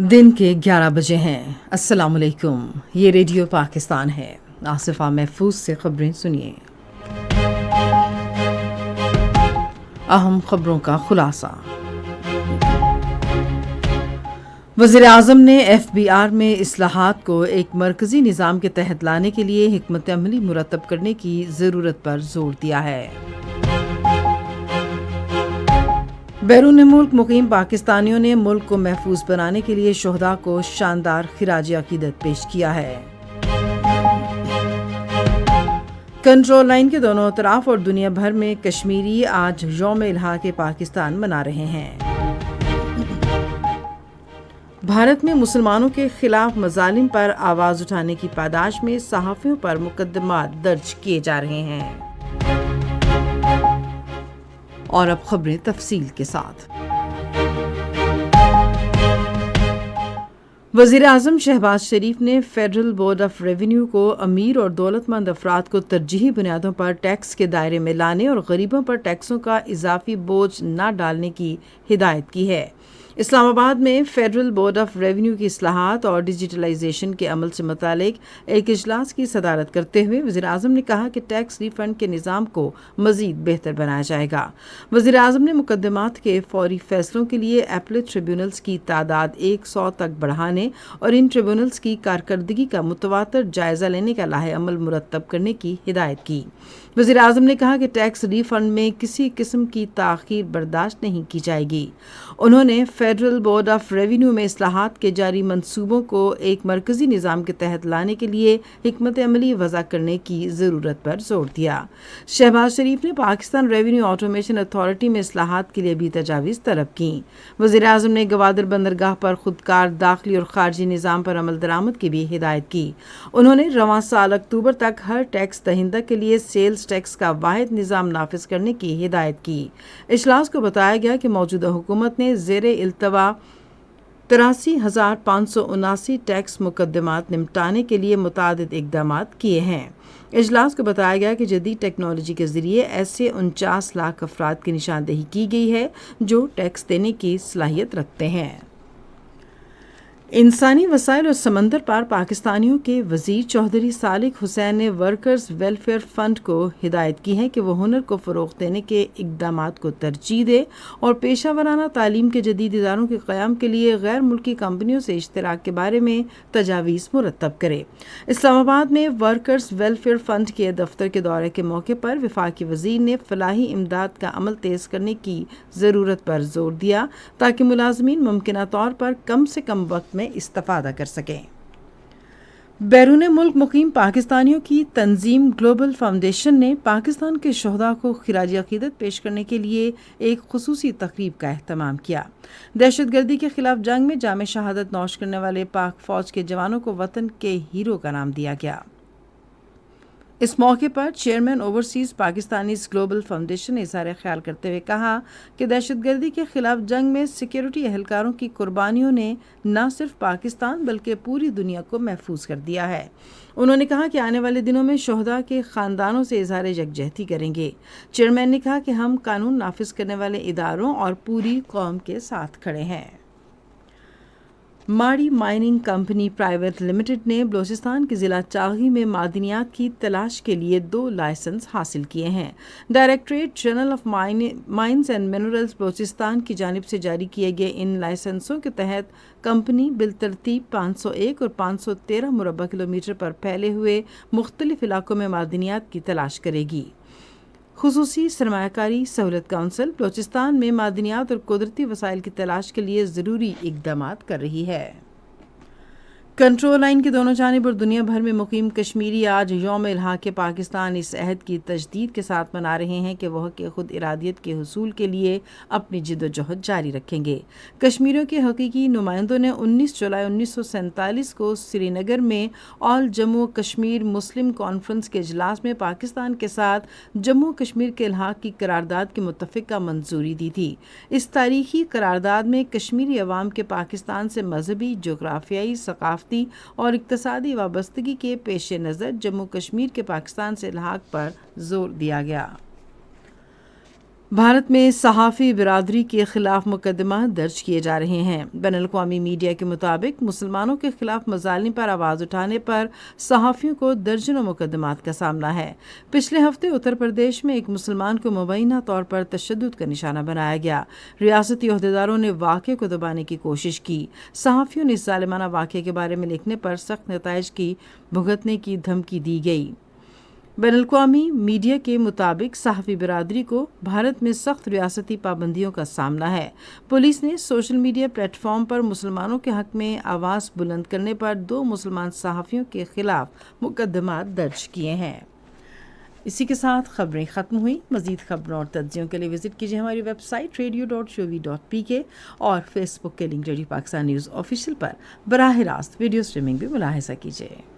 दिन के 11 बजे हैं। अस्सलाम वालेकुम। ये रेडियो पाकिस्तान है। आसिफा महफूज से खबरें सुनिए। अहम खबरों का खुलासा। वज़ीर-ए-आज़म ने FBR में इस्लाहात को एक मरकज़ी निज़ाम के तहत लाने के लिए हिकमत अमली मुरतब करने की ज़रूरत पर जोर दिया है। बैरून मुल्क मुकीम पाकिस्तानियों ने मुल्क को महफूज बनाने के लिए शोहदा को शानदार खिराज अकीदत पेश किया है। कंट्रोल लाइन के दोनों तरफ और दुनिया भर में कश्मीरी आज यौम इल्हाक़ पाकिस्तान मना रहे हैं। भारत में मुसलमानों के खिलाफ मजालिम पर आवाज़ उठाने की पादाश में सहाफ़ियों पर मुकदमा दर्ज किए जा रहे हैं। और अब खबरें तफसील के साथ। वज़ीर-ए-आज़म शहबाज शरीफ ने फेडरल बोर्ड ऑफ रेवेन्यू को अमीर और दौलतमंद अफराद को तरजीही बुनियादों पर टैक्स के दायरे में लाने और गरीबों पर टैक्सों का इजाफी बोझ न डालने की हिदायत की है। इस्लामाबाद में फेडरल बोर्ड ऑफ रेवेन्यू की इस्लाहात और डिजिटलाइजेशन के अमल से मुतालिक एक इजलास की सदारत करते हुए वज़ीर-ए-आज़म ने कहा कि टैक्स रिफंड के निज़ाम को मज़ीद बेहतर बनाया जाएगा। वज़ीर-ए-आज़म ने मुकदमात के फौरी फैसलों के लिए एपलेट ट्रिब्यूनल्स की तादाद 100 तक बढ़ाने और इन ट्रिब्यूनल्स की कारकर्दगी का मुतवातर जायजा लेने का लाहे अमल मुरतब करने की हिदायत की। वज़ीर-ए-आज़म ने कहा कि टैक्स रिफंड में किसी किस्म की ताख़ीर बर्दाश्त नहीं की जाएगी। उन्होंने फेडरल बोर्ड ऑफ रेवेन्यू में इस्लाहात के जारी मंसूबों को एक मरकज़ी निज़ाम के तहत लाने के लिए हिकमत अमली वज़ा करने की ज़रूरत पर जोर दिया। शहबाज शरीफ ने पाकिस्तान रेवेन्यू ऑटोमेशन अथॉरिटी में इस्लाहात के लिए भी तजावीज़ तलब की। वज़ीर-ए-आज़म ने गवादर बंदरगाह पर खुदकार दाखिली और खारजी निज़ाम पर अमल दरामद की भी हिदायत की। उन्होंने रवां साल अक्टूबर तक हर टैक्स दहिंदा के लिए सेल्स टैक्स का वाहिद निज़ाम नाफिज करने की हिदायत की। इजलास को बताया गया कि मौजूदा हुकूमत ने ज़ेरे इल्तवा 83,579 टैक्स मुकदमात निपटाने के लिए मुतादिद इक़दामात किए हैं। इजलास को बताया गया कि जदीद टेक्नोलॉजी के ज़रिए ऐसे 49 लाख अफराद की निशानदेही की गई है जो टैक्स देने की सलाहियत रखते हैं। इंसानी वसाइल और समंदर पार पाकिस्तानियों के वज़ीर चौधरी सालिक हुसैन ने वर्कर्स वेलफेयर फ़ंड को हिदायत की है कि वह हुनर को फ़रोग़ देने के इक़दामात को तरजीह दे और पेशा वराना तालीम के जदीद इदारों के क़याम के लिए गैर मुल्की कंपनियों से इश्तराक के बारे में तजावीज़ मुरतब करे। इस्लामाबाद में वर्कर्स वेलफेयर फ़ंड के दफ्तर के दौरे के मौके पर वफाकी वज़ीर ने फ़लाही इमदाद का अमल तेज़ करने की ज़रूरत पर जोर दिया ताकि मुलाज़मीन मुमकिना तौर पर कम से कम वक्त में इस्तिफ़ादा कर सकें। बैरून मुल्क मुकीम पाकिस्तानियों की तंजीम ग्लोबल फाउंडेशन ने पाकिस्तान के शोहदा को खिराज अकीदत पेश करने के लिए एक खुसूसी तकरीब का एहतमाम किया। दहशतगर्दी के खिलाफ जंग में जामे शहादत नौश करने वाले पाक फौज के जवानों को वतन के हीरो का नाम दिया गया। इस मौके पर chairman overseas Pakistani global foundation ने इज़हार ख्याल करते हुए कहा कि दहशतगर्दी के खिलाफ जंग में सिक्योरिटी एहलकारों की कुर्बानियों ने न सिर्फ पाकिस्तान बल्कि पूरी दुनिया को महफूज कर दिया है। उन्होंने कहा कि आने वाले दिनों में शोहदा के ख़ानदानों से इज़हार यकजहती करेंगे। चेयरमैन ने कहा कि हम कानून नाफिज करने वाले इदारों और पूरी कौम के साथ खड़े हैं। माड़ी माइनिंग कंपनी प्राइवेट लिमिटेड ने बलूचिस्तान के ज़िला चागी में मादनियात की तलाश के लिए 2 लाइसेंस हासिल किए हैं। Directorate general of mines and minerals Balochistan की जानिब से जारी किए गए इन लाइसेंसों के तहत कंपनी बिलतरतीब 501 और 513 मुरबा किलोमीटर पर फैले हुए मुख्तलिफ इलाकों में मादनियात की तलाश करेगी। खुसूसी सरमायाकारी सहूलत काउंसिल बलूचिस्तान में मादनियात और कुदरती वसाइल की तलाश के लिए ज़रूरी इक़दामात कर रही है। कंट्रोल लाइन की दोनों जानिब और दुनिया भर में मुकीम कश्मीरी आज यौम इल्हाक़ पाकिस्तान इस अहद की तजदीद के साथ मना रहे हैं कि वह के खुद इरादियत के हुसूल के लिए अपनी जिद्दोजहद जारी रखेंगे। कश्मीरियों के हकीकी नुमाइंदों ने 19 जुलाई 1947 को श्रीनगर में ऑल जम्मू कश्मीर मुस्लिम कॉन्फ्रेंस के इजलास में पाकिस्तान के साथ जम्मू कश्मीर के इल्हाक़ की करारदाद की मुत्तफ़िक़ा मंजूरी दी थी। इस तारीखी करारदाद में कश्मीरी अवाम के पाकिस्तान से मजहबी, जोग्राफियाई, सक़ाफ़ती और इक़्तिसादी वाबस्तगी के पेश नज़र जम्मू कश्मीर के पाकिस्तान से इल्हाक़ पर जोर दिया गया। بھارت میں صحافی برادری کے خلاف مقدمات درج کیے جا رہے ہیں۔ بین الاقوامی میڈیا کے مطابق مسلمانوں کے خلاف مظالم پر آواز اٹھانے پر صحافیوں کو درجنوں مقدمات کا سامنا ہے۔ پچھلے ہفتے اتر پردیش میں ایک مسلمان کو مبینہ طور پر تشدد کا نشانہ بنایا گیا۔ ریاستی عہدیداروں نے واقعے کو دبانے کی کوشش کی۔ صحافیوں نے اس ظالمانہ واقعے کے بارے میں لکھنے پر سخت نتائج کی بھگتنے کی دھمکی دی گئی۔ بین الاقوامی میڈیا کے مطابق صحافی برادری کو بھارت میں سخت ریاستی پابندیوں کا سامنا ہے۔ پولیس نے سوشل میڈیا پلیٹ فارم پر مسلمانوں کے حق میں آواز بلند کرنے پر 2 مسلمان صحافیوں کے خلاف مقدمات درج کیے ہیں۔ اسی کے ساتھ خبریں ختم ہوئیں۔ مزید خبروں اور تجزیوں کے لیے وزٹ کیجیے ہماری ویب سائٹ radio.shovi.pk اور فیس بک کے link radio Pakistan news official پر براہ راست ویڈیو سٹریمنگ بھی ملاحظہ کیجیے۔